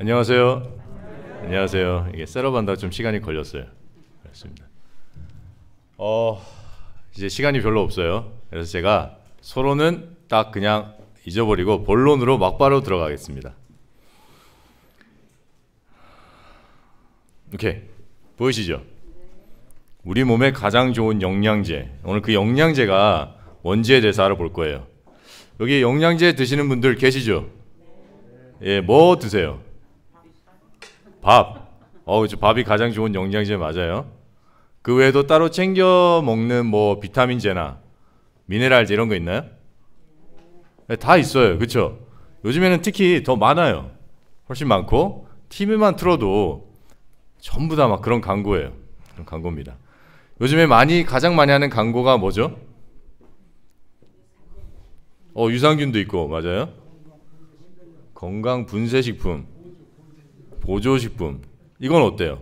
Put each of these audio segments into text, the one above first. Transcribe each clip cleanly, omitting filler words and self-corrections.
안녕하세요. 안녕하세요. 이게 셋업한다고 좀 시간이 걸렸어요. 그렇습니다. 이제 시간이 별로 없어요. 그래서 제가 서론은 딱 그냥 잊어버리고 본론으로 막바로 들어가겠습니다. 오케이. 보이시죠? 우리 몸에 가장 좋은 영양제. 오늘 그 영양제가 뭔지에 대해서 알아볼 거예요. 여기 영양제 드시는 분들 계시죠? 예, 뭐 드세요? 밥. 그렇죠. 밥이 가장 좋은 영양제 맞아요. 그 외에도 따로 챙겨 먹는 뭐 비타민제나 미네랄제 이런 거 있나요? 네, 다 있어요. 그렇죠? 요즘에는 특히 더 많아요. 훨씬 많고 TV만 틀어도 전부 다 막 그런 광고예요. 그런 광고입니다. 요즘에 가장 많이 하는 광고가 뭐죠? 유산균도 있고 맞아요. 건강 분쇄식품, 보조식품. 이건 어때요?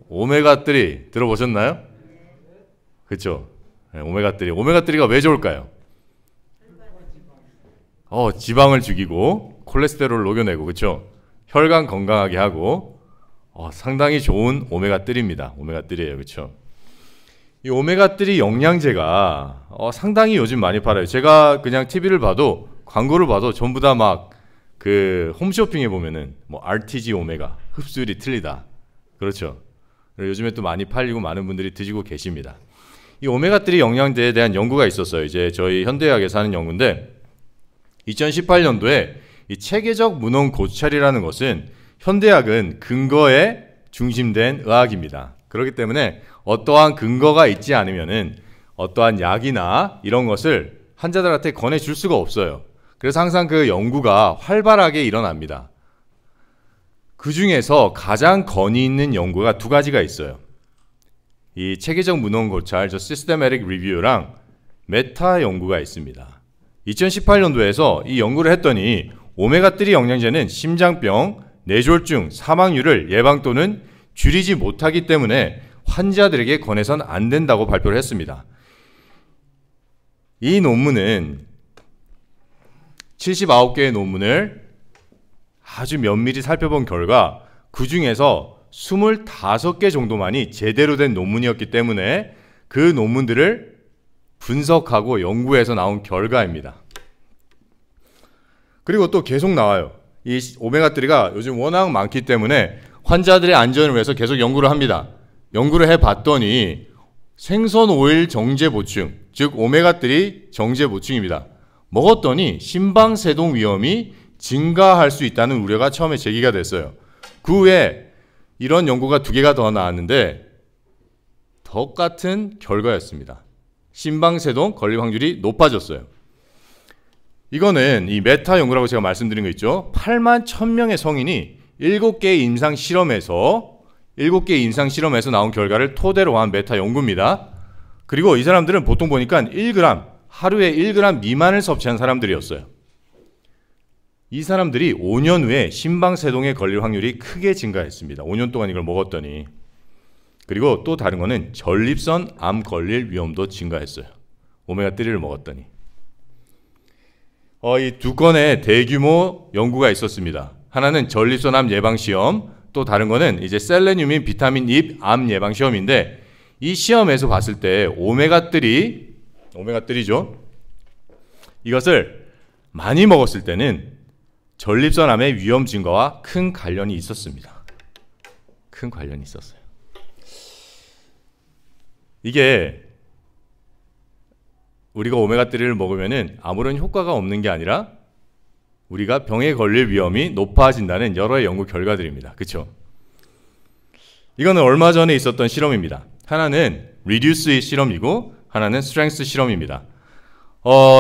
오메가3 들어보셨나요? 그렇죠? 네, 오메가3. 오메가3가 왜 좋을까요? 지방을 죽이고 콜레스테롤을 녹여내고 그렇죠? 혈관 건강하게 하고 상당히 좋은 오메가3입니다. 오메가3예요. 그렇죠? 이 오메가3 영양제가 상당히 요즘 많이 팔아요. 제가 그냥 TV를 봐도 광고를 봐도 전부 다 막 그 홈쇼핑에 보면은 뭐 RTG 오메가 흡수율이 틀리다. 그렇죠? 요즘에 또 많이 팔리고 많은 분들이 드시고 계십니다. 이 오메가3 영양제에 대한 연구가 있었어요. 이제 저희 현대의학에서 하는 연구인데 2018년도에 이 체계적 문헌 고찰이라는 것은 현대의학은 근거에 중심된 의학입니다. 그렇기 때문에 어떠한 근거가 있지 않으면은 어떠한 약이나 이런 것을 환자들한테 권해줄 수가 없어요. 그래서 항상 그 연구가 활발하게 일어납니다. 그 중에서 가장 권위 있는 연구가 두 가지가 있어요. 이 체계적 문헌 고찰, Systematic Review랑 메타 연구가 있습니다. 2018년도에서 이 연구를 했더니 오메가3 영양제는 심장병, 뇌졸중, 사망률을 예방 또는 줄이지 못하기 때문에 환자들에게 권해선 안 된다고 발표를 했습니다. 이 논문은 79개의 논문을 아주 면밀히 살펴본 결과 그 중에서 25개 정도만이 제대로 된 논문이었기 때문에 그 논문들을 분석하고 연구해서 나온 결과입니다. 그리고 또 계속 나와요. 이 오메가3가 요즘 워낙 많기 때문에 환자들의 안전을 위해서 계속 연구를 합니다. 연구를 해봤더니 생선 오일 정제 보충, 즉 오메가3 정제 보충입니다. 먹었더니 심방세동 위험이 증가할 수 있다는 우려가 처음에 제기가 됐어요. 그 후에 이런 연구가 2개가 더 나왔는데 똑같은 결과였습니다. 심방세동 걸릴 확률이 높아졌어요. 이거는 이 메타 연구라고 제가 말씀드린 거 있죠. 8만 1000명의 성인이 7개의 임상 실험에서 나온 결과를 토대로 한 메타 연구입니다. 그리고 이 사람들은 보통 보니까 1g, 하루에 1g 미만을 섭취한 사람들이었어요. 이 사람들이 5년 후에 심방세동에 걸릴 확률이 크게 증가했습니다. 5년 동안 이걸 먹었더니. 그리고 또 다른 거는 전립선 암 걸릴 위험도 증가했어요. 오메가3를 먹었더니. 이 2건의 대규모 연구가 있었습니다. 하나는 전립선 암 예방 시험, 또 다른 거는 이제 셀레늄인 비타민 잎 암 예방 시험인데 이 시험에서 봤을 때 오메가3죠. 이것을 많이 먹었을 때는 전립선 암의 위험 증가와 큰 관련이 있었습니다. 큰 관련이 있었어요. 이게 우리가 오메가3를 먹으면은 아무런 효과가 없는 게 아니라 우리가 병에 걸릴 위험이 높아진다는 여러 연구 결과들입니다. 그렇죠? 이거는 얼마 전에 있었던 실험입니다. 하나는 Reduce 실험이고 하나는 Strength 실험입니다.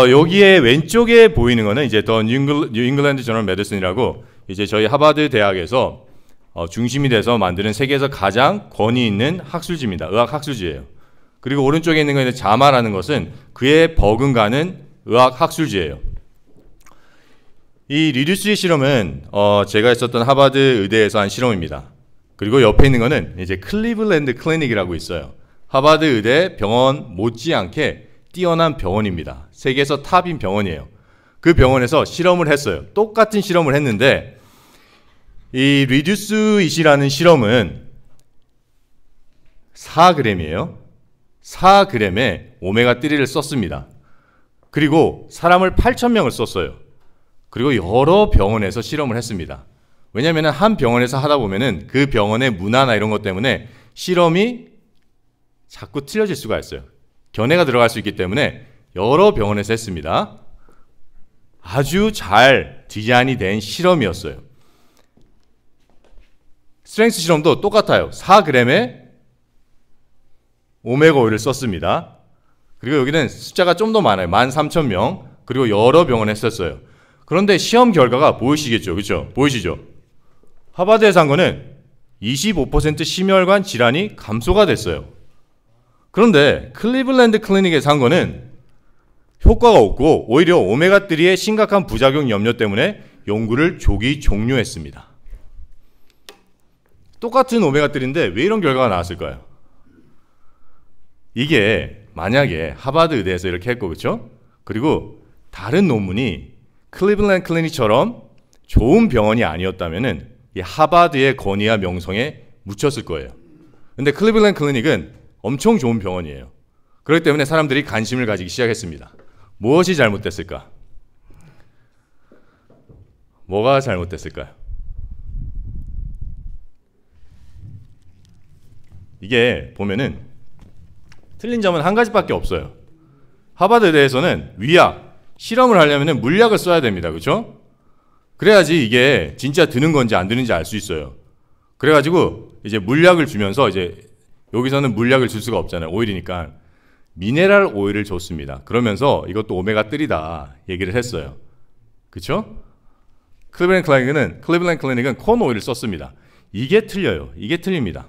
여기에 왼쪽에 보이는 거는 이제 더 New England Journal Medicine이라고 이제 저희 하버드 대학에서 중심이 돼서 만드는 세계에서 가장 권위 있는 학술지입니다. 의학 학술지예요. 그리고 오른쪽에 있는 거는 자마라는 것은 그에 버금가는 의학 학술지예요. 이 리듀스 실험은 제가 했었던 하버드 의대에서 한 실험입니다. 그리고 옆에 있는 거는 이제 클리블랜드 클리닉이라고 있어요. 하버드 의대 병원 못지않게 뛰어난 병원입니다. 세계에서 탑인 병원이에요. 그 병원에서 실험을 했어요. 똑같은 실험을 했는데 이 리듀스 이시라는 실험은 4g이에요. 4g의 오메가3를 썼습니다. 그리고 사람을 8,000명을 썼어요. 그리고 여러 병원에서 실험을 했습니다. 왜냐하면 한 병원에서 하다 보면은 그 병원의 문화나 이런 것 때문에 실험이 자꾸 틀려질 수가 있어요. 견해가 들어갈 수 있기 때문에 여러 병원에서 했습니다. 아주 잘 디자인이 된 실험이었어요. 스트렝스 실험도 똑같아요. 4g의 오메가 오일을 썼습니다. 그리고 여기는 숫자가 좀 더 많아요. 13,000명. 그리고 여러 병원에 썼어요. 그런데 시험 결과가 보이시겠죠? 그렇죠? 보이시죠? 하버드에서 한 거는 25% 심혈관 질환이 감소가 됐어요. 그런데 클리블랜드 클리닉에서 한 거는 효과가 없고 오히려 오메가3의 심각한 부작용 염려 때문에 연구를 조기 종료했습니다. 똑같은 오메가3인데 왜 이런 결과가 나왔을까요? 이게 만약에 하버드 의대에서 이렇게 했고, 그렇죠? 그리고 다른 논문이 클리블랜드 클리닉처럼 좋은 병원이 아니었다면은 이 하버드의 권위와 명성에 묻혔을 거예요. 근데 클리블랜드 클리닉은 엄청 좋은 병원이에요. 그렇기 때문에 사람들이 관심을 가지기 시작했습니다. 무엇이 잘못됐을까? 뭐가 잘못됐을까요? 이게 보면은 틀린 점은 한 가지밖에 없어요. 하버드 의대에서는 위약, 실험을 하려면 물약을 써야 됩니다. 그렇죠? 그래야지 이게 진짜 드는 건지 안 드는지 알 수 있어요. 그래가지고 이제 물약을 주면서 이제 여기서는 물약을 줄 수가 없잖아요. 오일이니까. 미네랄 오일을 줬습니다. 그러면서 이것도 오메가3다 얘기를 했어요. 그렇죠? 클리블랜드 클리닉은 콘 오일을 썼습니다. 이게 틀려요. 이게 틀립니다.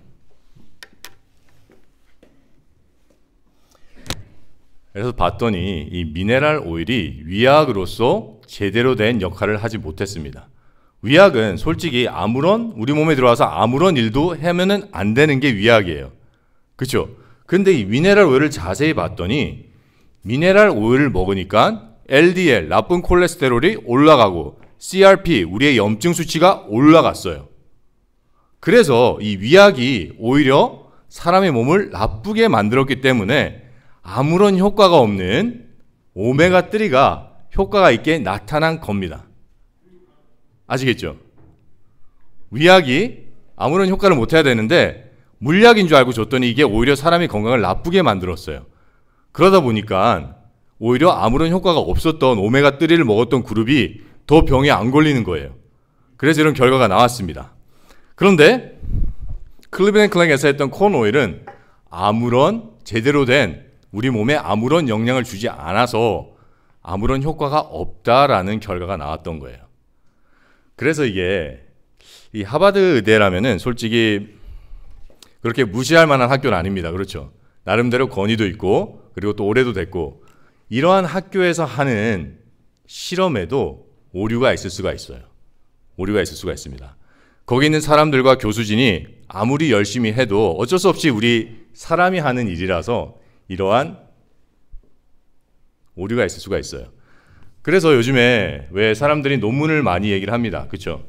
그래서 봤더니 이 미네랄 오일이 위약으로서 제대로 된 역할을 하지 못했습니다. 위약은 솔직히 우리 몸에 들어와서 아무런 일도 하면은 안 되는 게 위약이에요. 그렇죠? 근데 이 미네랄 오일을 자세히 봤더니 미네랄 오일을 먹으니까 LDL, 나쁜 콜레스테롤이 올라가고 CRP, 우리의 염증 수치가 올라갔어요. 그래서 이 위약이 오히려 사람의 몸을 나쁘게 만들었기 때문에 아무런 효과가 없는 오메가3가 효과가 있게 나타난 겁니다. 아시겠죠? 위약이 아무런 효과를 못해야 되는데 물약인 줄 알고 줬더니 이게 오히려 사람의 건강을 나쁘게 만들었어요. 그러다 보니까 오히려 아무런 효과가 없었던 오메가3를 먹었던 그룹이 더 병에 안 걸리는 거예요. 그래서 이런 결과가 나왔습니다. 그런데 클리블랜드 클리닉에서 했던 콘 오일은 아무런 제대로 된 우리 몸에 아무런 영향을 주지 않아서 아무런 효과가 없다라는 결과가 나왔던 거예요. 그래서 이게 이 하버드 의대라면은 솔직히 그렇게 무시할 만한 학교는 아닙니다. 그렇죠? 나름대로 권위도 있고 그리고 또 오래도 됐고 이러한 학교에서 하는 실험에도 오류가 있을 수가 있어요. 오류가 있을 수가 있습니다. 거기 있는 사람들과 교수진이 아무리 열심히 해도 어쩔 수 없이 우리 사람이 하는 일이라서 이러한 오류가 있을 수가 있어요. 그래서 요즘에 왜 사람들이 논문을 많이 얘기를 합니다. 그렇죠?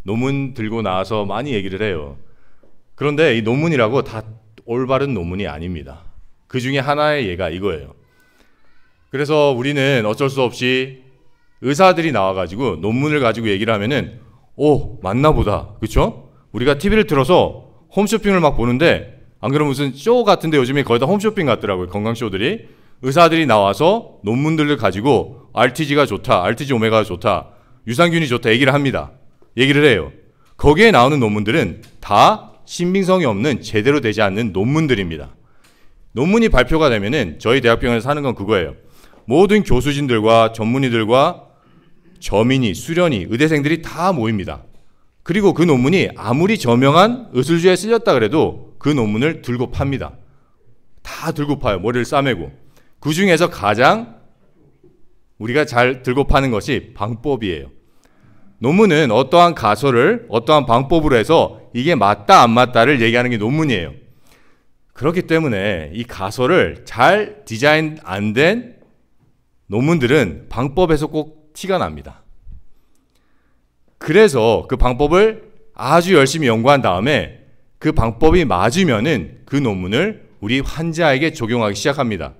논문 들고 나와서 많이 얘기를 해요. 그런데 이 논문이라고 다 올바른 논문이 아닙니다. 그 중에 하나의 예가 이거예요. 그래서 우리는 어쩔 수 없이 의사들이 나와가지고 논문을 가지고 얘기를 하면은 맞나 보다. 그렇죠? 우리가 TV를 틀어서 홈쇼핑을 막 보는데 안 그러면 무슨 쇼 같은데 요즘에 거의 다 홈쇼핑 같더라고요. 건강쇼들이. 의사들이 나와서 논문들을 가지고 RTG가 좋다. RTG 오메가가 좋다. 유산균이 좋다. 얘기를 합니다. 얘기를 해요. 거기에 나오는 논문들은 다 신빙성이 없는 제대로 되지 않는 논문들입니다. 논문이 발표가 되면은 저희 대학병원에서 하는 건 그거예요. 모든 교수진들과 전문의들과 저민이, 수련이, 의대생들이 다 모입니다. 그리고 그 논문이 아무리 저명한 의술주에 쓸렸다 그래도 그 논문을 들고 팝니다. 다 들고 파요. 머리를 싸매고. 그 중에서 가장 우리가 잘 들고 파는 것이 방법이에요. 논문은 어떠한 가설을 어떠한 방법으로 해서 이게 맞다 안 맞다를 얘기하는 게 논문이에요. 그렇기 때문에 이 가설을 잘 디자인 안 된 논문들은 방법에서 꼭 티가 납니다. 그래서 그 방법을 아주 열심히 연구한 다음에 그 방법이 맞으면은 그 논문을 우리 환자에게 적용하기 시작합니다.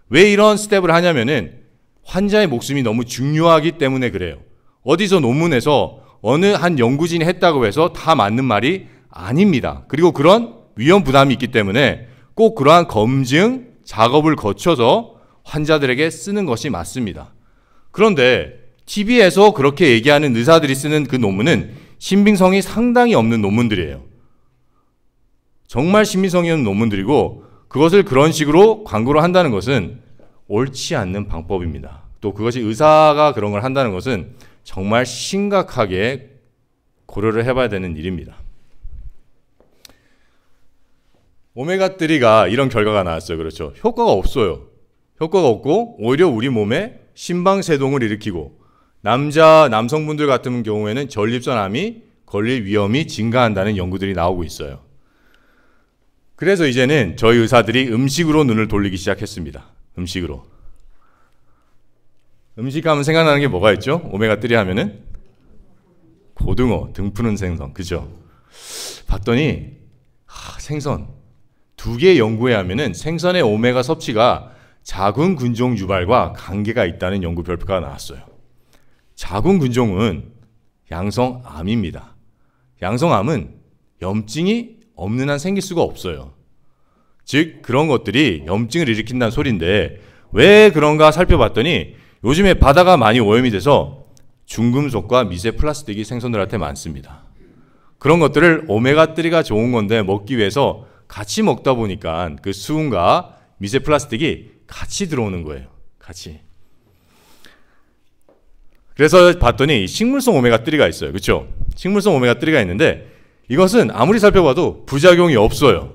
왜 이런 스텝을 하냐면은 환자의 목숨이 너무 중요하기 때문에 그래요. 어디서 논문에서 어느 한 연구진이 했다고 해서 다 맞는 말이 아닙니다. 그리고 그런 위험 부담이 있기 때문에 꼭 그러한 검증 작업을 거쳐서 환자들에게 쓰는 것이 맞습니다. 그런데 TV에서 그렇게 얘기하는 의사들이 쓰는 그 논문은 신빙성이 상당히 없는 논문들이에요. 정말 신빙성이 없는 논문들이고 그것을 그런 식으로 광고를 한다는 것은 옳지 않는 방법입니다. 또 그것이 의사가 그런 걸 한다는 것은 정말 심각하게 고려를 해봐야 되는 일입니다. 오메가3가 이런 결과가 나왔어요. 그렇죠. 효과가 없어요. 효과가 없고 오히려 우리 몸에 심방세동을 일으키고 남성분들 같은 경우에는 전립선암이 걸릴 위험이 증가한다는 연구들이 나오고 있어요. 그래서 이제는 저희 의사들이 음식으로 눈을 돌리기 시작했습니다. 음식으로. 음식 하면 생각나는 게 뭐가 있죠? 오메가3 하면은 고등어, 등 푸는 생선, 그죠? 봤더니 생선 두 개 연구에 하면은 생선의 오메가 섭취가 자궁근종 유발과 관계가 있다는 연구 결과가 나왔어요. 자궁근종은 양성암입니다. 양성암은 염증이 없는 한 생길 수가 없어요. 즉 그런 것들이 염증을 일으킨다는 소리인데 왜 그런가 살펴봤더니 요즘에 바다가 많이 오염이 돼서 중금속과 미세 플라스틱이 생선들한테 많습니다. 그런 것들을 오메가3가 좋은 건데 먹기 위해서 같이 먹다 보니까 그 수은과 미세 플라스틱이 같이 들어오는 거예요. 같이. 그래서 봤더니 식물성 오메가3가 있어요. 그렇죠? 식물성 오메가3가 있는데 이것은 아무리 살펴봐도 부작용이 없어요.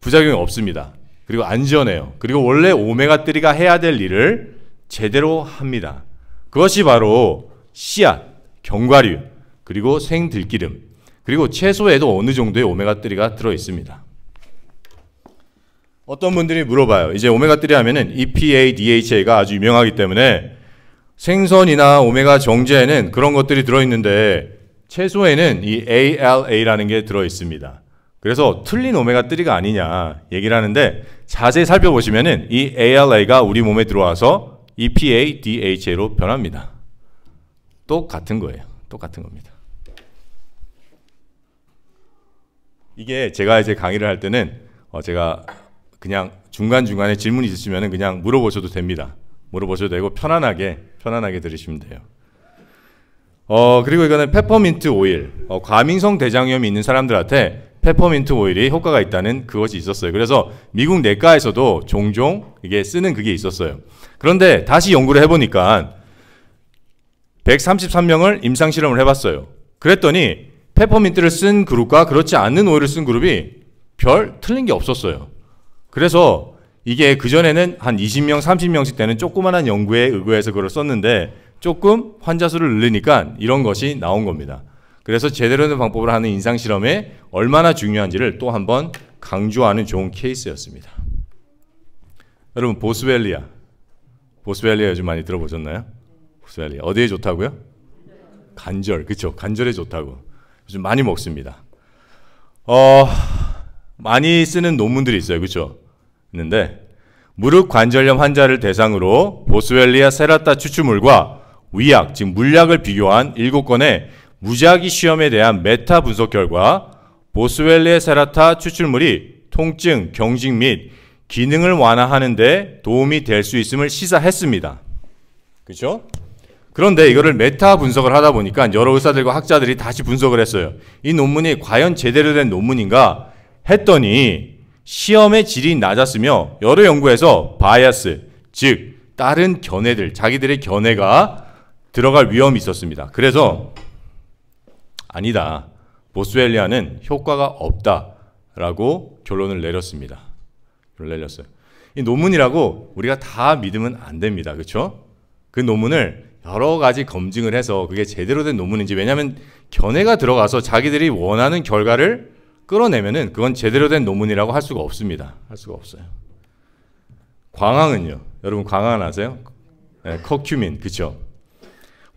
부작용이 없습니다. 그리고 안전해요. 그리고 원래 오메가3가 해야 될 일을 제대로 합니다. 그것이 바로 씨앗, 견과류, 그리고 생들기름, 그리고 채소에도 어느 정도의 오메가3가 들어있습니다. 어떤 분들이 물어봐요. 이제 오메가3 하면은 EPA, DHA가 아주 유명하기 때문에 생선이나 오메가 정제에는 그런 것들이 들어있는데 채소에는 이 ALA라는 게 들어있습니다. 그래서 틀린 오메가3가 아니냐 얘기를 하는데 자세히 살펴보시면은 이 ALA가 우리 몸에 들어와서 EPA, DHA로 변합니다. 똑같은 거예요. 똑같은 겁니다. 이게 제가 이제 강의를 할 때는 제가 그냥 중간중간에 질문 있으시면 그냥 물어보셔도 됩니다. 물어보셔도 되고 편안하게 들으시면 돼요. 그리고 이거는 페퍼민트 오일. 과민성 대장염이 있는 사람들한테 페퍼민트 오일이 효과가 있다는 그것이 있었어요. 그래서 미국 내과에서도 종종 이게 쓰는 그게 있었어요. 그런데 다시 연구를 해보니까 133명을 임상실험을 해봤어요. 그랬더니 페퍼민트를 쓴 그룹과 그렇지 않는 오일을 쓴 그룹이 별 틀린 게 없었어요. 그래서 이게 그전에는 한 20명, 30명씩 되는 조그만한 연구에 의거해서 그걸 썼는데 조금 환자 수를 늘리니까 이런 것이 나온 겁니다. 그래서 제대로 된 방법을 하는 임상실험에 얼마나 중요한지를 또 한번 강조하는 좋은 케이스였습니다. 여러분 보스웰리아 요즘 많이 들어보셨나요? 보스웰리아 어디에 좋다고요? 관절, 그쵸? 관절에 좋다고 요즘 많이 먹습니다. 많이 쓰는 논문들이 있어요. 그쵸? 있는데 무릎 관절염 환자를 대상으로 보스웰리아 세라타 추출물과 위약, 즉 물약을 비교한 7건의 무작위 시험에 대한 메타 분석 결과 보스웰리아 세라타 추출물이 통증, 경직 및 기능을 완화하는 데 도움이 될 수 있음을 시사했습니다. 그렇죠? 그런데 이거를 메타 분석을 하다 보니까 여러 의사들과 학자들이 다시 분석을 했어요. 이 논문이 과연 제대로 된 논문인가 했더니 시험의 질이 낮았으며 여러 연구에서 바이어스, 즉 다른 견해들, 자기들의 견해가 들어갈 위험이 있었습니다. 그래서 아니다. 보스웰리아는 효과가 없다라고 결론을 내렸습니다. 내렸어요. 이 논문이라고 우리가 다 믿으면 안 됩니다. 그렇죠? 그 논문을 여러 가지 검증을 해서 그게 제대로 된 논문인지, 왜냐하면 견해가 들어가서 자기들이 원하는 결과를 끌어내면은 그건 제대로 된 논문이라고 할 수가 없습니다. 할 수가 없어요. 광황은요. 여러분 광황 아세요? 네, 커큐민, 그렇죠?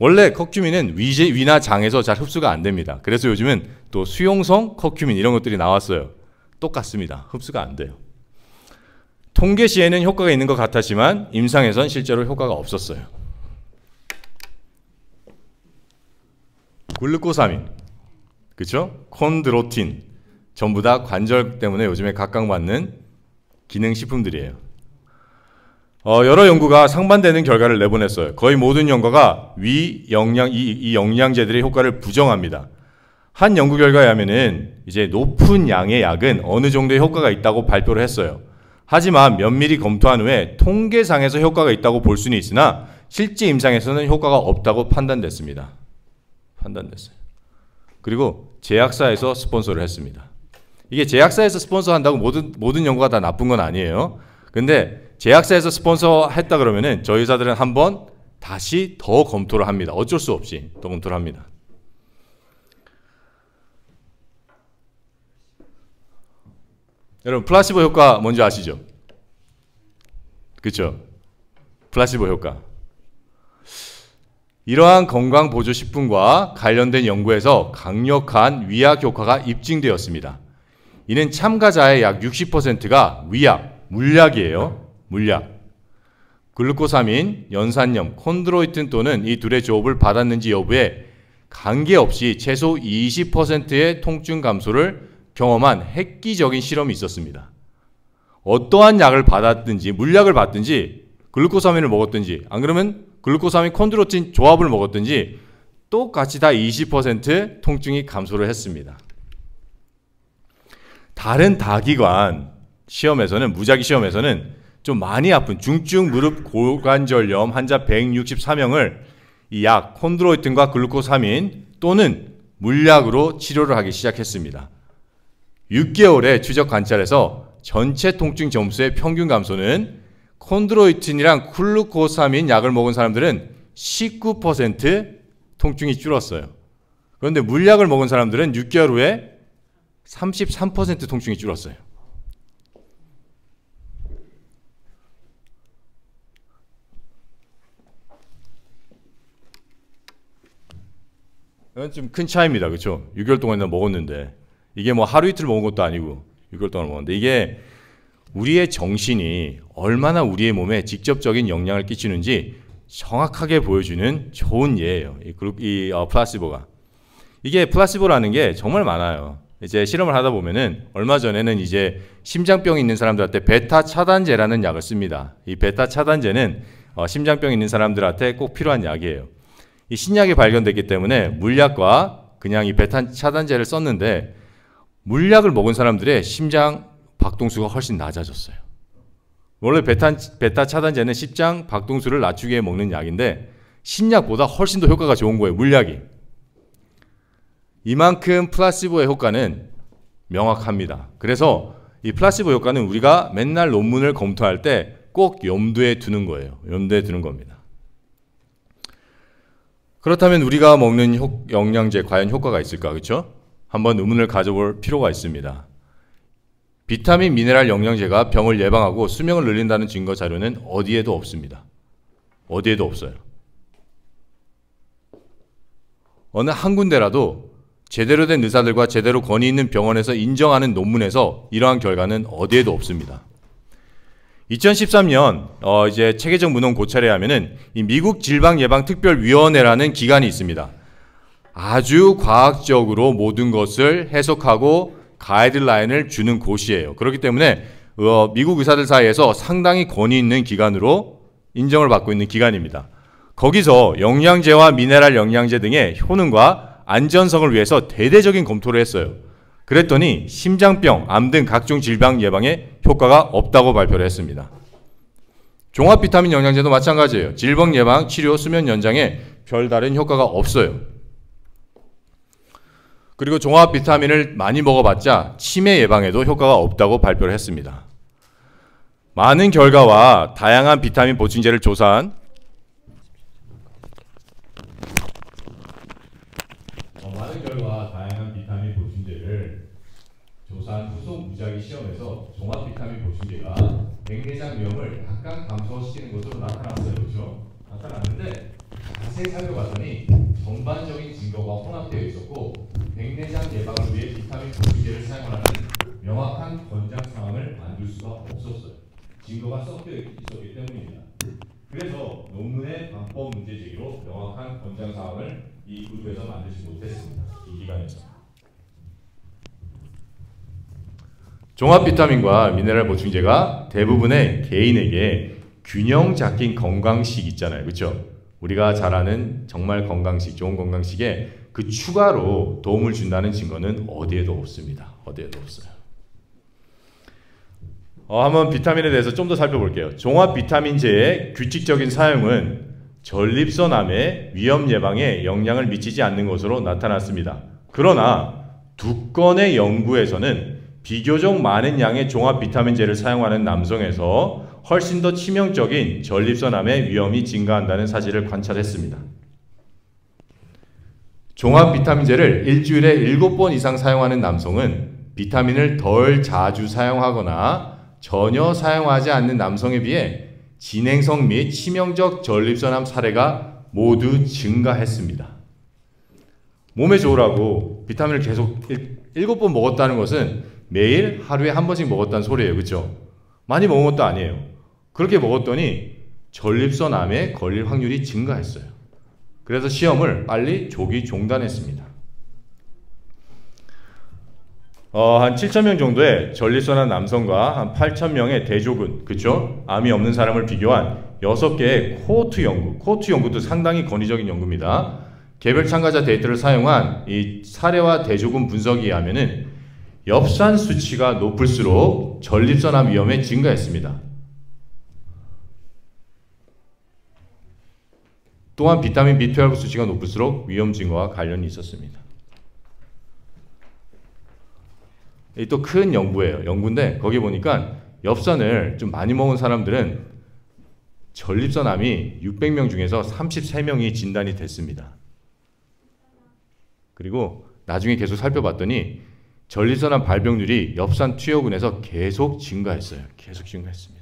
원래 커큐민은 위나 장에서 잘 흡수가 안 됩니다. 그래서 요즘은 또 수용성 커큐민 이런 것들이 나왔어요. 똑같습니다. 흡수가 안 돼요. 통계 시에는 효과가 있는 것 같았지만 임상에선 실제로 효과가 없었어요. 글루코사민, 그렇죠? 콘드로틴, 전부 다 관절 때문에 요즘에 각광받는 기능식품들이에요. 여러 연구가 상반되는 결과를 내보냈어요. 거의 모든 연구가 이 영양제들의 효과를 부정합니다. 한 연구 결과에 하면은 이제 높은 양의 약은 어느 정도의 효과가 있다고 발표를 했어요. 하지만 면밀히 검토한 후에 통계상에서 효과가 있다고 볼 수는 있으나 실제 임상에서는 효과가 없다고 판단됐습니다. 그리고 제약사에서 스폰서를 했습니다. 이게 제약사에서 스폰서한다고 모든 연구가 다 나쁜 건 아니에요. 근데 제약사에서 스폰서 했다 그러면은 저희 의사들은 한번 다시 더 검토를 합니다. 어쩔 수 없이 더 검토를 합니다. 여러분 플라시보 효과 뭔지 아시죠? 그렇죠? 플라시보 효과. 이러한 건강보조식품과 관련된 연구에서 강력한 위약 효과가 입증되었습니다. 이는 참가자의 약 60%가 물약이에요. 물약. 글루코사민, 연산염, 콘드로이틴 또는 이 둘의 조합을 받았는지 여부에 관계없이 최소 20%의 통증 감소를 경험한 획기적인 실험이 있었습니다. 어떠한 약을 받았든지 물약을 받든지 글루코사민을 먹었든지 안 그러면 글루코사민 콘드로이틴 조합을 먹었든지 똑같이 다 20% 통증이 감소를 했습니다. 다른 다기관 시험에서는 무작위 시험에서는 좀 많이 아픈 중증 무릎 고관절염 환자 164명을 이 약 콘드로이틴과 글루코사민 또는 물약으로 치료를 하기 시작했습니다. 6개월의 추적 관찰에서 전체 통증 점수의 평균 감소는 콘드로이틴이랑 글루코사민 약을 먹은 사람들은 19% 통증이 줄었어요. 그런데 물약을 먹은 사람들은 6개월 후에 33% 통증이 줄었어요. 이건 좀 큰 차이입니다. 그렇죠? 6개월 동안 먹었는데 이게 뭐 하루 이틀 먹은 것도 아니고 6개월 동안 먹었는데 이게 우리의 정신이 얼마나 우리의 몸에 직접적인 영향을 끼치는지 정확하게 보여주는 좋은 예예요. 이 플라시보가. 이게 플라시보라는 게 정말 많아요. 이제 실험을 하다 보면은 얼마 전에는 이제 심장병이 있는 사람들한테 베타 차단제라는 약을 씁니다. 이 베타 차단제는 심장병이 있는 사람들한테 꼭 필요한 약이에요. 이 신약이 발견됐기 때문에 물약과 그냥 이 베타 차단제를 썼는데 물약을 먹은 사람들의 심장 박동수가 훨씬 낮아졌어요. 원래 베타 차단제는 심장 박동수를 낮추기 위해 먹는 약인데 신약보다 훨씬 더 효과가 좋은 거예요. 물약이. 이만큼 플라시보의 효과는 명확합니다. 그래서 이 플라시보 효과는 우리가 맨날 논문을 검토할 때 꼭 염두에 두는 거예요. 염두에 두는 겁니다. 그렇다면 우리가 먹는 영양제 과연 효과가 있을까? 그렇죠? 한번 의문을 가져볼 필요가 있습니다. 비타민, 미네랄 영양제가 병을 예방하고 수명을 늘린다는 증거 자료는 어디에도 없습니다. 어디에도 없어요. 어느 한 군데라도 제대로 된 의사들과 제대로 권위 있는 병원에서 인정하는 논문에서 이러한 결과는 어디에도 없습니다. 2013년 이제 체계적 문헌 고찰에 하면은 이 미국 질병예방특별위원회라는 기관이 있습니다. 아주 과학적으로 모든 것을 해석하고 가이드라인을 주는 곳이에요. 그렇기 때문에 미국 의사들 사이에서 상당히 권위 있는 기관으로 인정을 받고 있는 기관입니다. 거기서 영양제와 미네랄 영양제 등의 효능과 안전성을 위해서 대대적인 검토를 했어요. 그랬더니 심장병, 암 등 각종 질병 예방에 효과가 없다고 발표를 했습니다. 종합 비타민 영양제도 마찬가지예요. 질병 예방, 치료, 수면 연장에 별다른 효과가 없어요. 그리고 종합 비타민을 많이 먹어봤자 치매 예방에도 효과가 없다고 발표를 했습니다. 많은 결과와 다양한 비타민 보충제를 조사한 후속 무작위 시험에서 종합 비타민 보충제가 백내장 위험을 약간 감소시키는 것으로 나타났어요. 그렇죠? 나타났는데 자세히 살펴봤더니 전반적인 증거가 혼합되어 있었고 백내장 예방을 위해 비타민 보충제를 사용하는 명확한 권장 사항을 만들 수가 없었어요. 증거가 섞여 있었기 때문입니다. 그래서 논문의 방법 문제 제기로 명확한 권장 사항을 이 그룹에서 만들지 못했습니다. 이 기관에서. 종합 비타민과 미네랄 보충제가 대부분의 개인에게 균형 잡힌 건강식 있잖아요. 그렇죠? 우리가 잘 아는 정말 건강식, 좋은 건강식에 그 추가로 도움을 준다는 증거는 어디에도 없습니다. 어디에도 없어요. 한번 비타민에 대해서 좀 더 살펴볼게요. 종합 비타민제의 규칙적인 사용은 전립선암의 위험 예방에 영향을 미치지 않는 것으로 나타났습니다. 그러나 두 건의 연구에서는 비교적 많은 양의 종합 비타민제를 사용하는 남성에서 훨씬 더 치명적인 전립선암의 위험이 증가한다는 사실을 관찰했습니다. 종합 비타민제를 일주일에 7번 이상 사용하는 남성은 비타민을 덜 자주 사용하거나 전혀 사용하지 않는 남성에 비해 진행성 및 치명적 전립선암 사례가 모두 증가했습니다. 몸에 좋으라고 비타민을 계속 7번 먹었다는 것은 매일 하루에 한 번씩 먹었다는 소리예요. 그렇죠? 많이 먹은 것도 아니에요. 그렇게 먹었더니 전립선암에 걸릴 확률이 증가했어요. 그래서 시험을 빨리 조기 종단했습니다. 한 7,000명 정도의 전립선암 남성과 한 8,000명의 대조군, 그쵸? 암이 없는 사람을 비교한 6개의 코호트 연구, 코호트 연구도 상당히 권위적인 연구입니다. 개별 참가자 데이터를 사용한 이 사례와 대조군 분석에 의하면은 엽산 수치가 높을수록 전립선암 위험이 증가했습니다. 또한 비타민 B12 수치가 높을수록 위험 증가와 관련이 있었습니다. 이 또 큰 연구예요. 연구인데 거기 보니까 엽산을 좀 많이 먹은 사람들은 전립선암이 600명 중에서 33명이 진단이 됐습니다. 그리고 나중에 계속 살펴봤더니 전립선암 발병률이 엽산 투여군에서 계속 증가했어요. 계속 증가했습니다.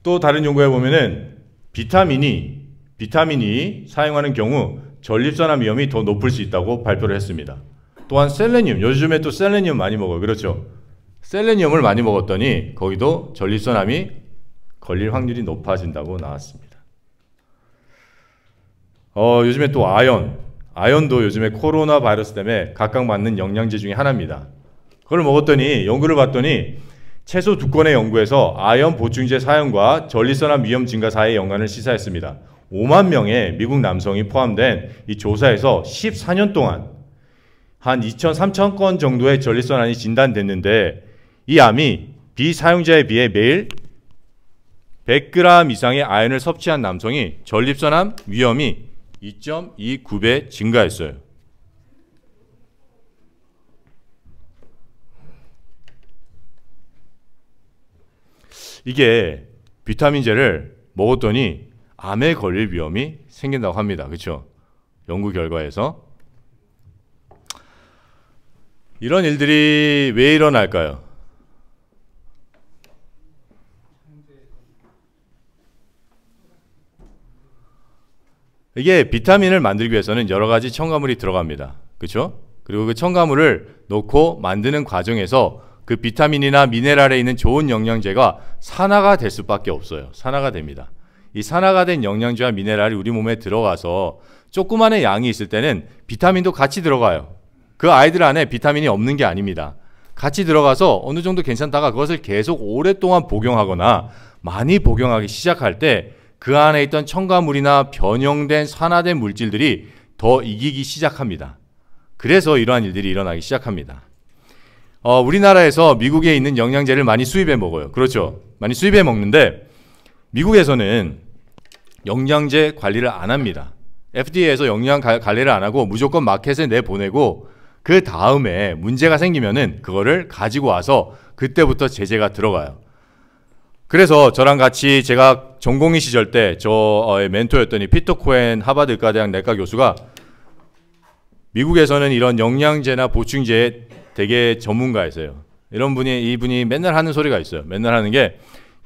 또 다른 연구에 보면은 비타민이 사용하는 경우 전립선암 위험이 더 높을 수 있다고 발표를 했습니다. 또한 셀레늄, 요즘에 또 셀레늄 많이 먹어요. 그렇죠? 셀레늄을 많이 먹었더니 거기도 전립선암이 걸릴 확률이 높아진다고 나왔습니다. 요즘에 또 아연도 요즘에 코로나 바이러스 때문에 각광받는 영양제 중에 하나입니다. 그걸 먹었더니 연구를 봤더니 최소 2건의 연구에서 아연 보충제 사용과 전립선암 위험 증가 사이의 연관을 시사했습니다. 5만 명의 미국 남성이 포함된 이 조사에서 14년 동안 한 2천, 3천 건 정도의 전립선암이 진단됐는데 이 암이 비사용자에 비해 매일 100g 이상의 아연을 섭취한 남성이 전립선암 위험이 2.29배 증가했어요. 이게 비타민제를 먹었더니 암에 걸릴 위험이 생긴다고 합니다. 그렇죠? 연구 결과에서. 이런 일들이 왜 일어날까요? 이게 비타민을 만들기 위해서는 여러 가지 첨가물이 들어갑니다. 그렇죠? 그리고 그 첨가물을 넣고 만드는 과정에서 그 비타민이나 미네랄에 있는 좋은 영양제가 산화가 될 수밖에 없어요. 산화가 됩니다. 이 산화가 된 영양제와 미네랄이 우리 몸에 들어가서 조그마한 양이 있을 때는 비타민도 같이 들어가요. 그 아이들 안에 비타민이 없는 게 아닙니다. 같이 들어가서 어느 정도 괜찮다가 그것을 계속 오랫동안 복용하거나 많이 복용하기 시작할 때 그 안에 있던 첨가물이나 변형된 산화된 물질들이 더 이기기 시작합니다. 그래서 이러한 일들이 일어나기 시작합니다. 우리나라에서 미국에 있는 영양제를 많이 수입해 먹어요. 그렇죠? 많이 수입해 먹는데 미국에서는 영양제 관리를 안 합니다. FDA에서 영양 관리를 안 하고 무조건 마켓에 내보내고 그 다음에 문제가 생기면은 그거를 가지고 와서 그때부터 제재가 들어가요. 그래서 저랑 같이 제가 전공의 시절 때 저의 멘토였더니 피터 코엔 하버드 의과대학 내과 교수가 미국에서는 이런 영양제나 보충제에 되게 전문가이세요. 이분이 맨날 하는 소리가 있어요. 맨날 하는 게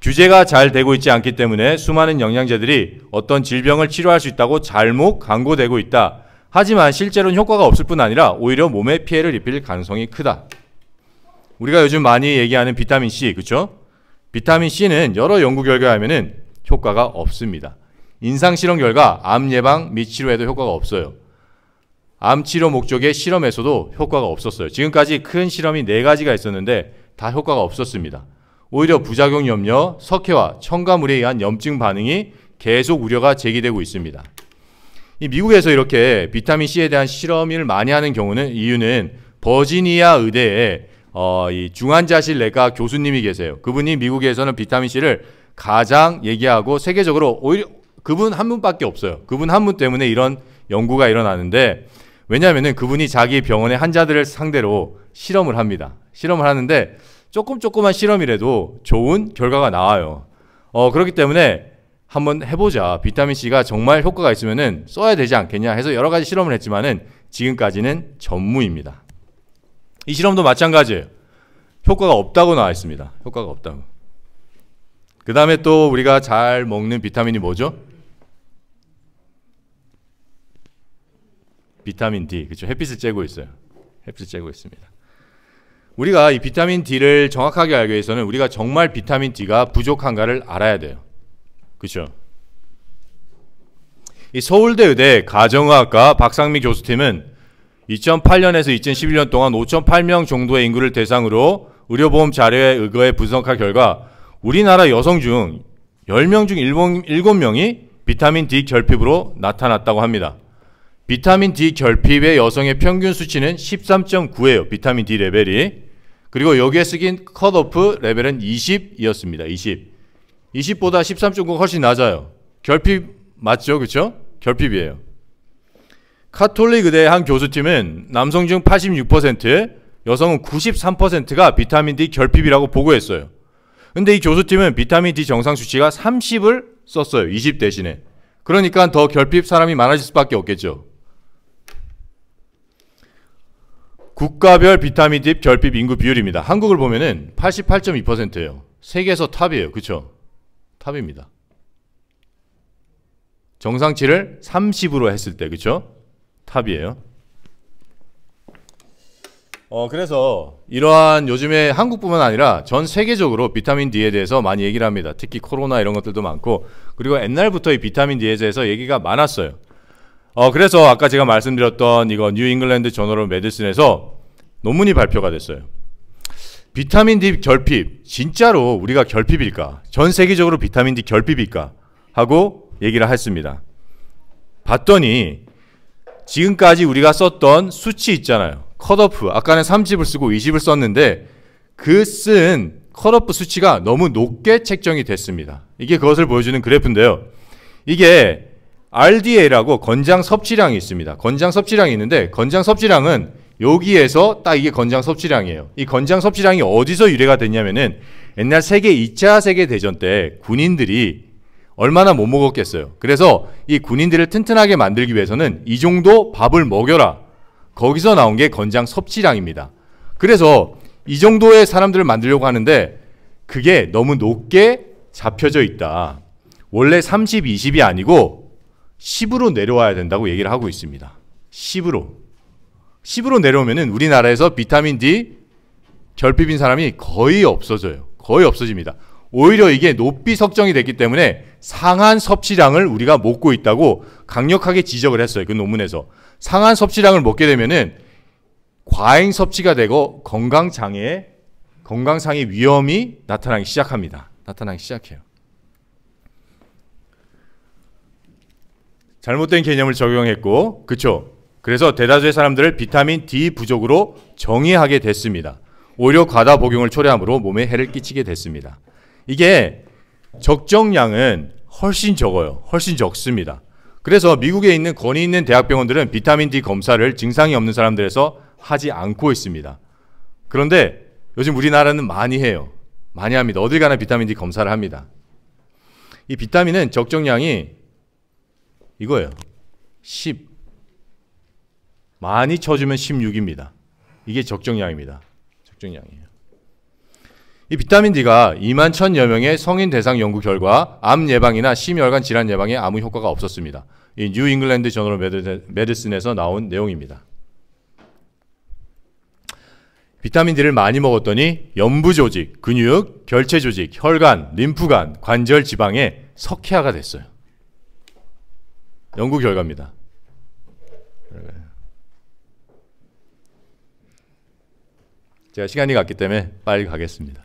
규제가 잘 되고 있지 않기 때문에 수많은 영양제들이 어떤 질병을 치료할 수 있다고 잘못 광고되고 있다. 하지만 실제로는 효과가 없을 뿐 아니라 오히려 몸에 피해를 입힐 가능성이 크다. 우리가 요즘 많이 얘기하는 비타민 C, 그렇죠? 비타민 C는 여러 연구 결과에 하면은 효과가 없습니다. 임상 실험 결과 암 예방 및 치료에도 효과가 없어요. 암 치료 목적의 실험에서도 효과가 없었어요. 지금까지 큰 실험이 4가지가 있었는데 다 효과가 없었습니다. 오히려 부작용 염려, 석회와 첨가물에 의한 염증 반응이 계속 우려가 제기되고 있습니다. 이 미국에서 이렇게 비타민 C에 대한 실험을 많이 하는 경우는 이유는 버지니아 의대에 이 중환자실 내과 교수님이 계세요. 그분이 미국에서는 비타민 C를 가장 얘기하고 세계적으로 오히려 그분 한 분밖에 없어요. 그분 한 분 때문에 이런 연구가 일어나는데 왜냐하면은 그분이 자기 병원의 환자들을 상대로 실험을 합니다. 실험을 하는데 조그만 실험이라도 좋은 결과가 나와요. 그렇기 때문에 한번 해보자. 비타민C가 정말 효과가 있으면은 써야 되지 않겠냐 해서 여러 가지 실험을 했지만은 지금까지는 전무입니다. 이 실험도 마찬가지예요. 효과가 없다고 나와 있습니다. 효과가 없다고. 그 다음에 또 우리가 잘 먹는 비타민이 뭐죠? 비타민 D. 그렇죠? 햇빛을 쬐고 있어요. 햇빛을 쬐고 있습니다. 우리가 이 비타민 D를 정확하게 알기 위해서는 우리가 정말 비타민 D가 부족한가를 알아야 돼요. 그렇죠? 이 서울대 의대 가정의학과 박상미 교수팀은 2008년에서 2011년 동안 5,008명 정도의 인구를 대상으로 의료보험 자료에 의거해 분석한 결과 우리나라 여성 중 10명 중 7명이 비타민 D 결핍으로 나타났다고 합니다. 비타민 D 결핍의 여성의 평균 수치는 13.9예요. 비타민 D 레벨이. 그리고 여기에 쓰긴 컷오프 레벨은 20이었습니다. 20. 20보다 13.9가 훨씬 낮아요. 결핍 맞죠? 그렇죠? 결핍이에요. 카톨릭 의대 한 교수팀은 남성 중 86%, 여성은 93%가 비타민 D 결핍이라고 보고했어요. 근데 이 교수팀은 비타민 D 정상 수치가 30을 썼어요. 20 대신에. 그러니까 더 결핍 사람이 많아질 수밖에 없겠죠. 국가별 비타민 D 결핍 인구 비율입니다. 한국을 보면은 88.2%예요. 세계에서 탑이에요. 그쵸? 탑입니다. 정상치를 30으로 했을 때, 그쵸? 탑이에요. 그래서 이러한 요즘에 한국뿐만 아니라 전 세계적으로 비타민 D에 대해서 많이 얘기를 합니다. 특히 코로나 이런 것들도 많고, 그리고 옛날부터 이 비타민 D에 대해서 얘기가 많았어요. 그래서 아까 제가 말씀드렸던 이거 뉴 잉글랜드 저널 오브 메디슨에서 논문이 발표가 됐어요. 비타민 D 결핍, 진짜로 우리가 결핍일까? 전 세계적으로 비타민 D 결핍일까? 하고 얘기를 했습니다. 봤더니 지금까지 우리가 썼던 수치 있잖아요. 컷오프, 아까는 30을 쓰고 20을 썼는데 그 쓴 컷오프 수치가 너무 높게 책정이 됐습니다. 이게 그것을 보여주는 그래프인데요. 이게 RDA라고 권장 섭취량이 있습니다. 권장 섭취량이 있는데 권장 섭취량은 여기에서 딱 이게 권장 섭취량이에요. 이 권장 섭취량이 어디서 유래가 됐냐면은 옛날 2차 세계대전 때 군인들이 얼마나 못 먹었겠어요. 그래서 이 군인들을 튼튼하게 만들기 위해서는 이 정도 밥을 먹여라. 거기서 나온 게 권장 섭취량입니다. 그래서 이 정도의 사람들을 만들려고 하는데 그게 너무 높게 잡혀져 있다. 원래 30, 20이 아니고 10으로 내려와야 된다고 얘기를 하고 있습니다. 10으로 내려오면은 우리나라에서 비타민 D 결핍인 사람이 거의 없어져요. 거의 없어집니다. 오히려 이게 높이 석정이 됐기 때문에 상한 섭취량을 우리가 먹고 있다고 강력하게 지적을 했어요. 그 논문에서. 상한 섭취량을 먹게 되면은 과잉 섭취가 되고 건강상의 위험이 나타나기 시작합니다. 나타나기 시작해요. 잘못된 개념을 적용했고, 그쵸? 그래서 대다수의 사람들을 비타민 D 부족으로 정의하게 됐습니다. 오히려 과다 복용을 초래함으로 몸에 해를 끼치게 됐습니다. 이게 적정량은 훨씬 적어요. 훨씬 적습니다. 그래서 미국에 있는 권위 있는 대학병원들은 비타민 D 검사를 증상이 없는 사람들에서 하지 않고 있습니다. 그런데 요즘 우리나라는 많이 해요. 많이 합니다. 어딜 가나 비타민 D 검사를 합니다. 이 비타민은 적정량이 이거예요. 10. 많이 쳐주면 16입니다. 이게 적정량입니다. 적정량이에요. 이 비타민 D가 2만 1,000여 명의 성인 대상 연구 결과 암 예방이나 심혈관 질환 예방에 아무 효과가 없었습니다. 이 뉴 잉글랜드 저널 메디슨에서 나온 내용입니다. 비타민 D를 많이 먹었더니 연부 조직, 근육, 결체 조직, 혈관, 림프관, 관절 지방에 석회화가 됐어요. 연구 결과입니다. 제가 시간이 갔기 때문에 빨리 가겠습니다.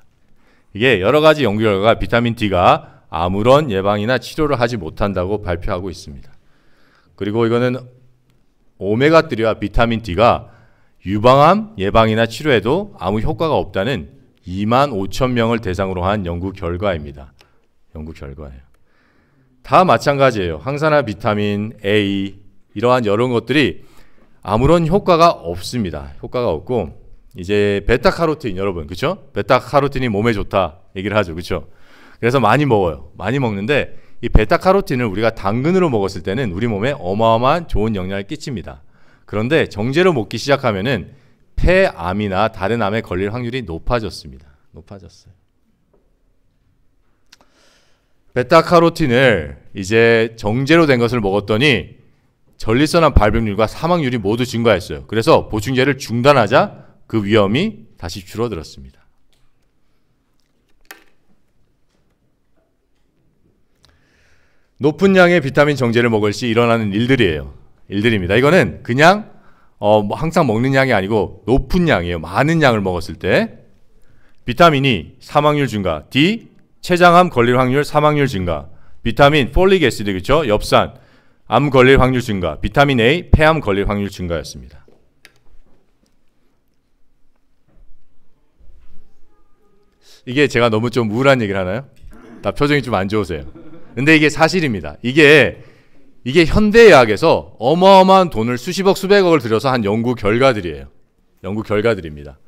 이게 여러 가지 연구 결과가 비타민 D가 아무런 예방이나 치료를 하지 못한다고 발표하고 있습니다. 그리고 이거는 오메가3와 비타민 D가 유방암 예방이나 치료에도 아무 효과가 없다는 2만 5천 명을 대상으로 한 연구 결과입니다. 연구 결과예요. 다 마찬가지예요. 항산화 비타민 A 이러한 여러 것들이 아무런 효과가 없습니다. 효과가 없고 이제 베타카로틴 여러분 그렇죠? 베타카로틴이 몸에 좋다 얘기를 하죠. 그렇죠? 그래서 많이 먹어요. 많이 먹는데 이 베타카로틴을 우리가 당근으로 먹었을 때는 우리 몸에 어마어마한 좋은 영향을 끼칩니다. 그런데 정제로 먹기 시작하면은 폐암이나 다른 암에 걸릴 확률이 높아졌습니다. 높아졌어요. 베타카로틴을 이제 정제로 된 것을 먹었더니 전립선암 발병률과 사망률이 모두 증가했어요. 그래서 보충제를 중단하자 그 위험이 다시 줄어들었습니다. 높은 양의 비타민 정제를 먹을 시 일어나는 일들입니다. 이거는 그냥 항상 먹는 양이 아니고 높은 양이에요. 많은 양을 먹었을 때 비타민이 사망률 증가, D 췌장암 걸릴 확률 사망률 증가, 비타민 폴릭 애시드 그렇죠? 엽산 암 걸릴 확률 증가, 비타민 A 폐암 걸릴 확률 증가였습니다. 이게 제가 너무 좀 우울한 얘기를 하나요? 다 표정이 좀 안 좋으세요. 근데 이게 사실입니다. 이게 현대의학에서 어마어마한 돈을 수십억 수백억을 들여서 한 연구 결과들이에요. 연구 결과들입니다.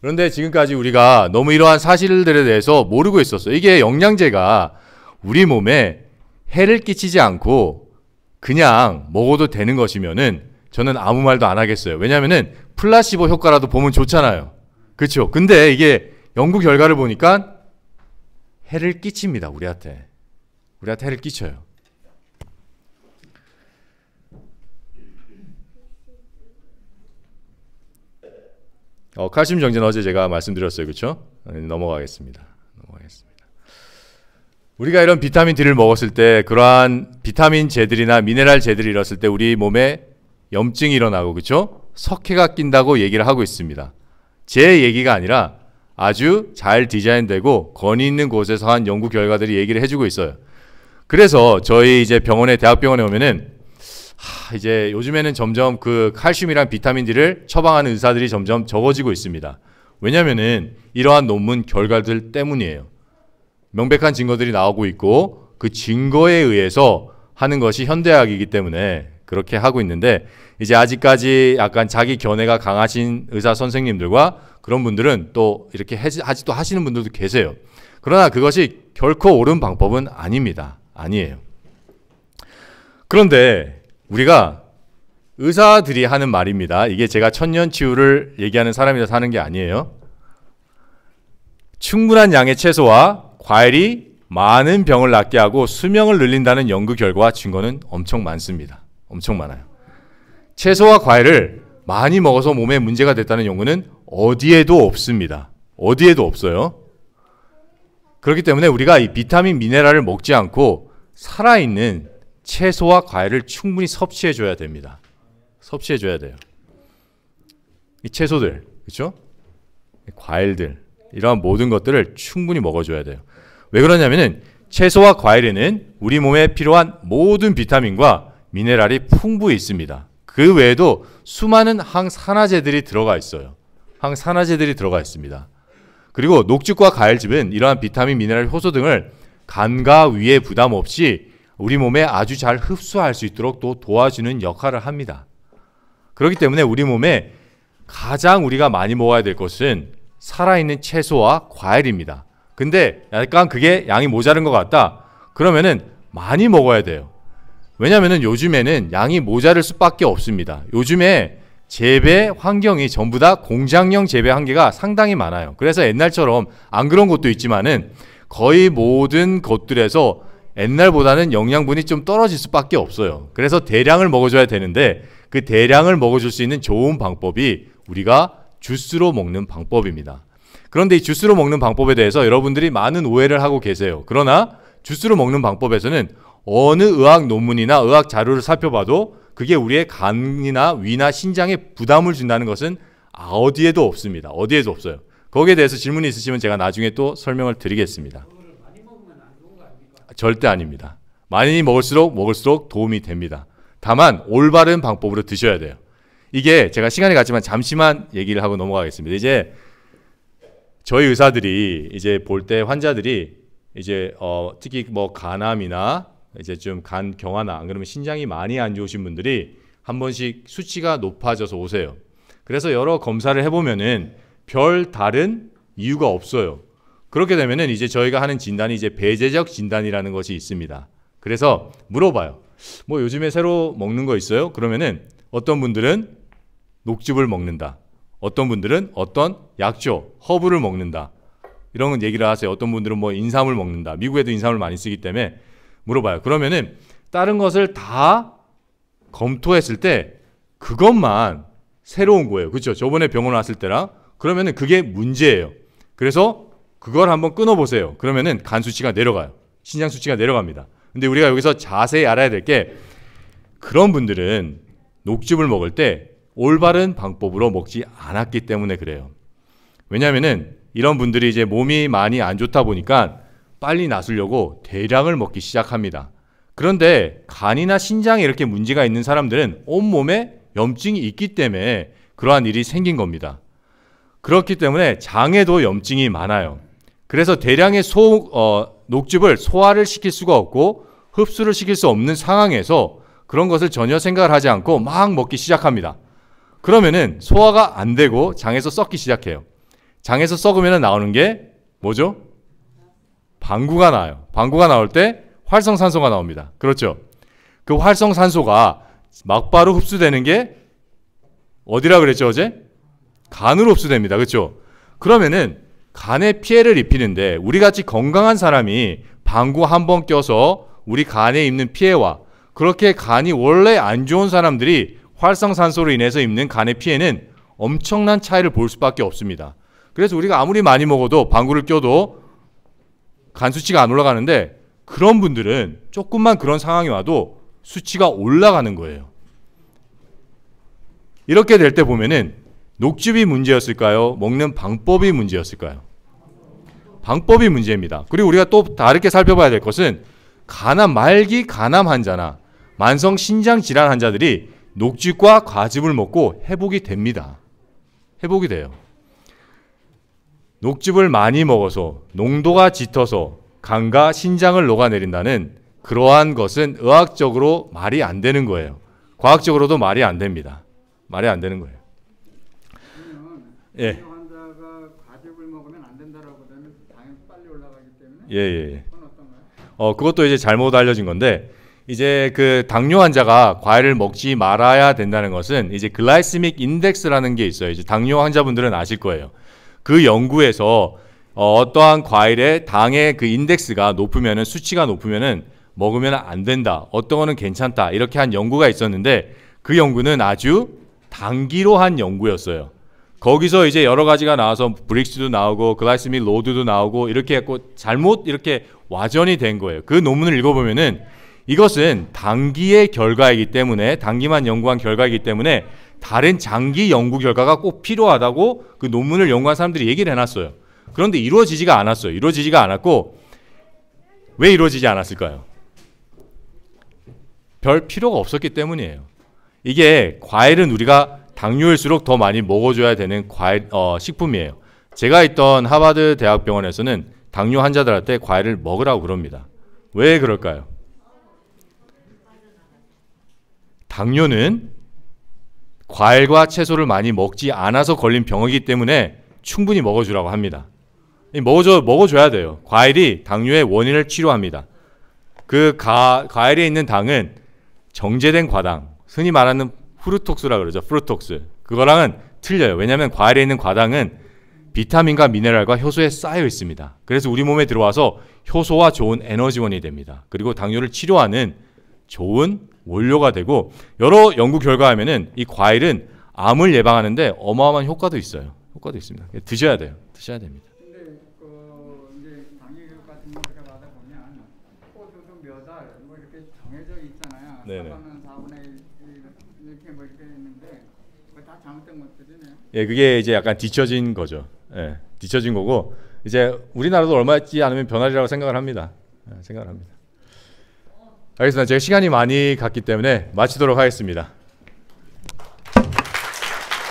그런데 지금까지 우리가 너무 이러한 사실들에 대해서 모르고 있었어요. 이게 영양제가 우리 몸에 해를 끼치지 않고 그냥 먹어도 되는 것이면은 저는 아무 말도 안 하겠어요. 왜냐면은 플라시보 효과라도 보면 좋잖아요. 그렇죠? 근데 이게 연구 결과를 보니까 해를 끼칩니다. 우리한테 해를 끼쳐요. 칼슘 정제는 어제 제가 말씀드렸어요. 그렇죠? 넘어가겠습니다. 우리가 이런 비타민 D를 먹었을 때 그러한 비타민 제들이나 미네랄 제들이 일었을 때 우리 몸에 염증이 일어나고 그렇죠? 석회가 낀다고 얘기를 하고 있습니다. 제 얘기가 아니라 아주 잘 디자인되고 권위 있는 곳에서 한 연구 결과들이 얘기를 해주고 있어요. 그래서 저희 이제 대학병원에 오면은 이제 요즘에는 점점 그 칼슘이랑 비타민 D를 처방하는 의사들이 점점 적어지고 있습니다. 왜냐면은 이러한 논문 결과들 때문이에요. 명백한 증거들이 나오고 있고 그 증거에 의해서 하는 것이 현대의학이기 때문에 그렇게 하고 있는데 이제 아직까지 약간 자기 견해가 강하신 의사 선생님들과 그런 분들은 또 이렇게 또 하시는 분들도 계세요. 그러나 그것이 결코 옳은 방법은 아닙니다. 아니에요. 그런데 우리가 의사들이 하는 말입니다. 이게 제가 천년치유를 얘기하는 사람이라서 하는 게 아니에요. 충분한 양의 채소와 과일이 많은 병을 낫게 하고 수명을 늘린다는 연구 결과와 증거는 엄청 많습니다. 엄청 많아요. 채소와 과일을 많이 먹어서 몸에 문제가 됐다는 연구는 어디에도 없습니다. 어디에도 없어요. 그렇기 때문에 우리가 이 비타민 미네랄을 먹지 않고 살아있는 채소와 과일을 충분히 섭취해줘야 됩니다. 섭취해줘야 돼요. 이 채소들, 그렇죠? 과일들, 이러한 모든 것들을 충분히 먹어줘야 돼요. 왜 그러냐면은 채소와 과일에는 우리 몸에 필요한 모든 비타민과 미네랄이 풍부히 있습니다. 그 외에도 수많은 항산화제들이 들어가 있어요. 항산화제들이 들어가 있습니다. 그리고 녹즙과 과일즙은 이러한 비타민, 미네랄, 효소 등을 간과 위에 부담 없이 우리 몸에 아주 잘 흡수할 수 있도록 또 도와주는 역할을 합니다. 그렇기 때문에 우리 몸에 가장 우리가 많이 먹어야 될 것은 살아있는 채소와 과일입니다. 근데 약간 그게 양이 모자른 것 같다. 그러면은 많이 먹어야 돼요. 왜냐면은 요즘에는 양이 모자랄 수밖에 없습니다. 요즘에 재배 환경이 전부 다 공장형 재배 환경가 상당히 많아요. 그래서 옛날처럼 안 그런 곳도 있지만은 거의 모든 곳들에서 옛날보다는 영양분이 좀 떨어질 수밖에 없어요. 그래서 대량을 먹어줘야 되는데 그 대량을 먹어줄 수 있는 좋은 방법이 우리가 주스로 먹는 방법입니다. 그런데 이 주스로 먹는 방법에 대해서 여러분들이 많은 오해를 하고 계세요. 그러나 주스로 먹는 방법에서는 어느 의학 논문이나 의학 자료를 살펴봐도 그게 우리의 간이나 위나 신장에 부담을 준다는 것은 어디에도 없습니다. 어디에도 없어요. 거기에 대해서 질문이 있으시면 제가 나중에 또 설명을 드리겠습니다. 절대 아닙니다. 많이 먹을수록 도움이 됩니다. 다만 올바른 방법으로 드셔야 돼요. 이게 제가 시간이 갔지만 잠시만 얘기를 하고 넘어가겠습니다. 이제 저희 의사들이 이제 볼 때 환자들이 이제 특히 뭐 간암이나 이제 좀 간 경화나 안 그러면 신장이 많이 안 좋으신 분들이 한 번씩 수치가 높아져서 오세요. 그래서 여러 검사를 해보면은 별 다른 이유가 없어요. 그렇게 되면은 이제 저희가 하는 진단이 이제 배제적 진단이라는 것이 있습니다. 그래서 물어봐요. 뭐 요즘에 새로 먹는 거 있어요? 그러면은 어떤 분들은 녹즙을 먹는다. 어떤 분들은 어떤 약초, 허브를 먹는다. 이런 얘기를 하세요. 어떤 분들은 뭐 인삼을 먹는다. 미국에도 인삼을 많이 쓰기 때문에 물어봐요. 그러면은 다른 것을 다 검토했을 때 그것만 새로운 거예요. 그렇죠? 저번에 병원 왔을 때랑 그러면은 그게 문제예요. 그래서 그걸 한번 끊어보세요. 그러면은 간 수치가 내려가요. 신장 수치가 내려갑니다. 근데 우리가 여기서 자세히 알아야 될 게 그런 분들은 녹즙을 먹을 때 올바른 방법으로 먹지 않았기 때문에 그래요. 왜냐하면은 이런 분들이 이제 몸이 많이 안 좋다 보니까 빨리 나으려고 대량을 먹기 시작합니다. 그런데 간이나 신장에 이렇게 문제가 있는 사람들은 온몸에 염증이 있기 때문에 그러한 일이 생긴 겁니다. 그렇기 때문에 장에도 염증이 많아요. 그래서 대량의 녹즙을 소화를 시킬 수가 없고 흡수를 시킬 수 없는 상황에서 그런 것을 전혀 생각을 하지 않고 막 먹기 시작합니다. 그러면은 소화가 안 되고 장에서 썩기 시작해요. 장에서 썩으면 나오는 게 뭐죠? 방구가 나요. 방구가 나올 때 활성산소가 나옵니다. 그렇죠? 그 활성산소가 막바로 흡수되는 게 어디라 그랬죠 어제? 간으로 흡수됩니다. 그렇죠? 그러면은 간에 피해를 입히는데 우리같이 건강한 사람이 방구 한 번 껴서 우리 간에 입는 피해와 그렇게 간이 원래 안 좋은 사람들이 활성산소로 인해서 입는 간의 피해는 엄청난 차이를 볼 수밖에 없습니다. 그래서 우리가 아무리 많이 먹어도 방구를 껴도 간 수치가 안 올라가는데 그런 분들은 조금만 그런 상황이 와도 수치가 올라가는 거예요. 이렇게 될 때 보면은 녹즙이 문제였을까요? 먹는 방법이 문제였을까요? 방법이 문제입니다. 그리고 우리가 또 다르게 살펴봐야 될 것은 말기 간암 환자나 만성 신장 질환 환자들이 녹즙과 과즙을 먹고 회복이 됩니다. 회복이 돼요. 녹즙을 많이 먹어서 농도가 짙어서 간과 신장을 녹아내린다는 그러한 것은 의학적으로 말이 안 되는 거예요. 과학적으로도 말이 안 됩니다. 말이 안 되는 거예요. 예. 환자가 과즙을 먹으면 안 된다라고 되면 당연히 빨리 올라가기 때문에. 예. 그건 어떤가요? 그것도 이제 잘못 알려진 건데 이제 그 당뇨 환자가 과일을 먹지 말아야 된다는 것은 이제 글라이시믹 인덱스라는 게 있어요. 이제 당뇨 환자분들은 아실 거예요. 그 연구에서 어떠한 과일의 당의 그 인덱스가 높으면은 수치가 높으면은 먹으면 안 된다. 어떤 거는 괜찮다. 이렇게 한 연구가 있었는데 그 연구는 아주 단기로 한 연구였어요. 거기서 이제 여러 가지가 나와서 브릭스도 나오고 글라이시믹 로드도 나오고 이렇게 했고 잘못 이렇게 와전이 된 거예요. 그 논문을 읽어보면은 이것은 단기의 결과이기 때문에 단기만 연구한 결과이기 때문에 다른 장기 연구 결과가 꼭 필요하다고 그 논문을 연구한 사람들이 얘기를 해놨어요. 그런데 이루어지지가 않았어요. 이루어지지가 않았고 왜 이루어지지 않았을까요? 별 필요가 없었기 때문이에요. 이게 과일은 우리가 당뇨일수록 더 많이 먹어줘야 되는 식품이에요. 제가 있던 하버드 대학병원에서는 당뇨 환자들한테 과일을 먹으라고 그럽니다. 왜 그럴까요? 당뇨는 과일과 채소를 많이 먹지 않아서 걸린 병이기 때문에 충분히 먹어주라고 합니다. 먹어줘야 돼요. 과일이 당뇨의 원인을 치료합니다. 그 과일에 있는 당은 정제된 과당, 흔히 말하는 프루톡스라 그러죠. 프루톡스. 그거랑은 틀려요. 왜냐하면 과일에 있는 과당은 비타민과 미네랄과 효소에 쌓여 있습니다. 그래서 우리 몸에 들어와서 효소와 좋은 에너지원이 됩니다. 그리고 당뇨를 치료하는 좋은 원료가 되고 여러 연구 결과하면은 이 과일은 암을 예방하는데 어마어마한 효과도 있어요. 효과도 있습니다. 드셔야 돼요. 드셔야 됩니다. 근데 그 이제 당뇨 같은 거 우리가 받아 보면 호주도 몇 알 뭐 이렇게 정해져 있잖아요. 네네. 사과는 4분의 1 이렇게 뭐 이렇게 있는데 그거 다 잘못된 것들이네요. 예, 그게 이제 약간 뒤처진 거죠. 예, 뒤처진 거고 이제 우리나라도 얼마 있지 않으면 변하리라고 생각을 합니다. 예, 생각을 합니다. 알겠습니다. 제가 시간이 많이 갔기 때문에 마치도록 하겠습니다.